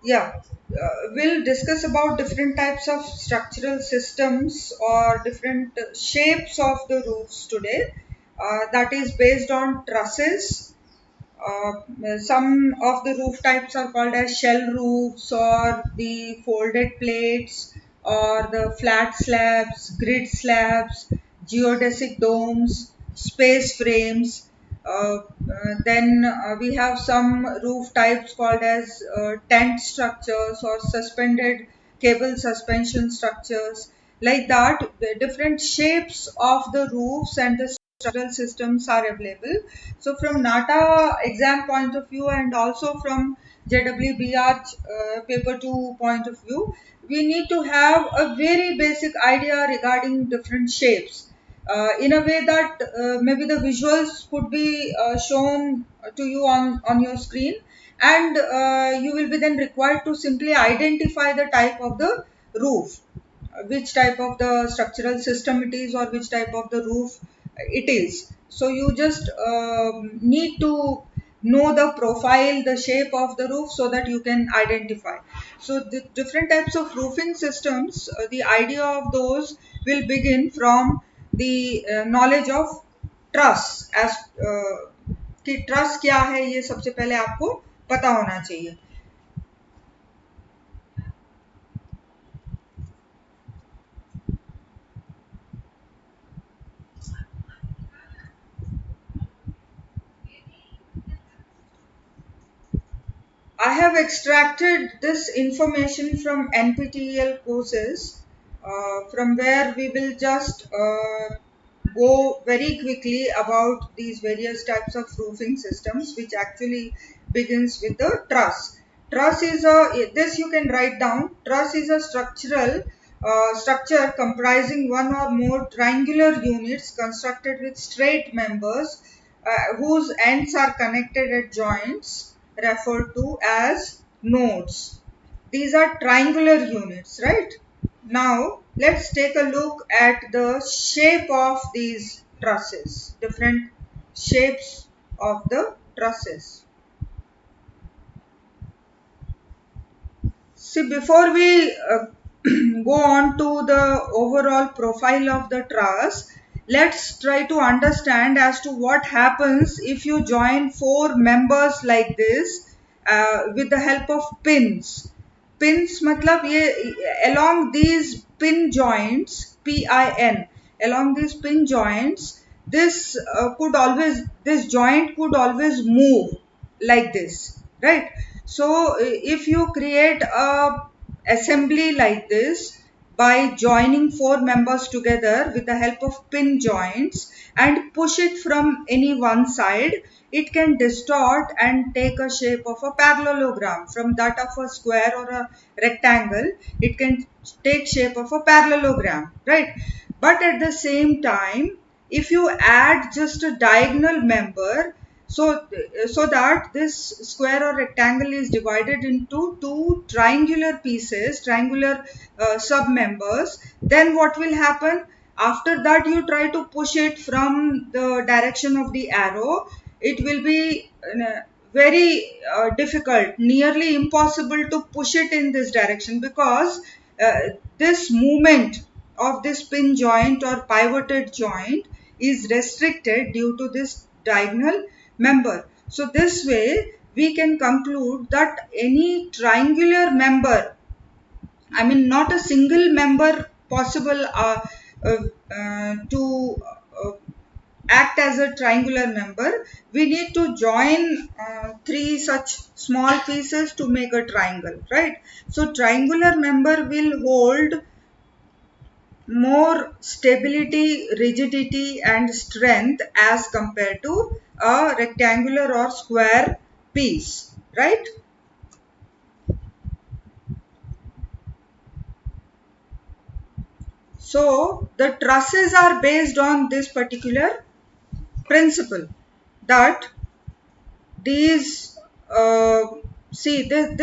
Yeah, we'll discuss about different types of structural systems or different shapes of the roofs today. That is based on trusses. Some of the roof types are called as shell roofs or the folded plates or the flat slabs, grid slabs, geodesic domes, space frames. Then we have some roof types called as tent structures or suspended cable suspension structures. Like that, the different shapes of the roofs and the structural systems are available. So from NATA exam point of view and also from JWBR paper 2 point of view, we need to have a very basic idea regarding different shapes. In a way that maybe the visuals could be shown to you on your screen, and you will be then required to simply identify the type of the roof, which type of the structural system it is or which type of the roof it is. So you just need to know the profile, the shape of the roof so that you can identify. So the different types of roofing systems, the idea of those will begin from the knowledge of truss as कि truss क्या है ये सबसे पहले आपको पता होना चाहिए. I have extracted this information from NPTEL courses, from where we will just go very quickly about these various types of roofing systems, which actually begins with the truss. Truss is this you can write down. Truss is a structure comprising one or more triangular units constructed with straight members whose ends are connected at joints referred to as nodes. These are triangular units, right? Now, let's take a look at the shape of these trusses, different shapes of the trusses. See, before we go on to the overall profile of the truss, let's try to understand as to what happens if you join four members like this with the help of pins. Pins matlab ye along these pin joints, PIN, along these pin joints, this joint could always move like this, right? So if you create a assembly like this by joining four members together with the help of pin joints and push it from any one side, it can distort and take a shape of a parallelogram. From that of a square or a rectangle, it can take shape of a parallelogram, right? But at the same time, if you add just a diagonal member, so that this square or rectangle is divided into two triangular pieces, triangular sub members, then what will happen? After that, you try to push it from the direction of the arrow. It will be very difficult, nearly impossible to push it in this direction, because uh, this movement of this pin joint or pivoted joint is restricted due to this diagonal member. So this way we can conclude that any triangular member, I mean not a single member possible uh, to act as a triangular member, we need to join three such small pieces to make a triangle, right? So triangular member will hold more stability, rigidity and strength as compared to a rectangular or square piece, right? So the trusses are based on this particular principle, that these see this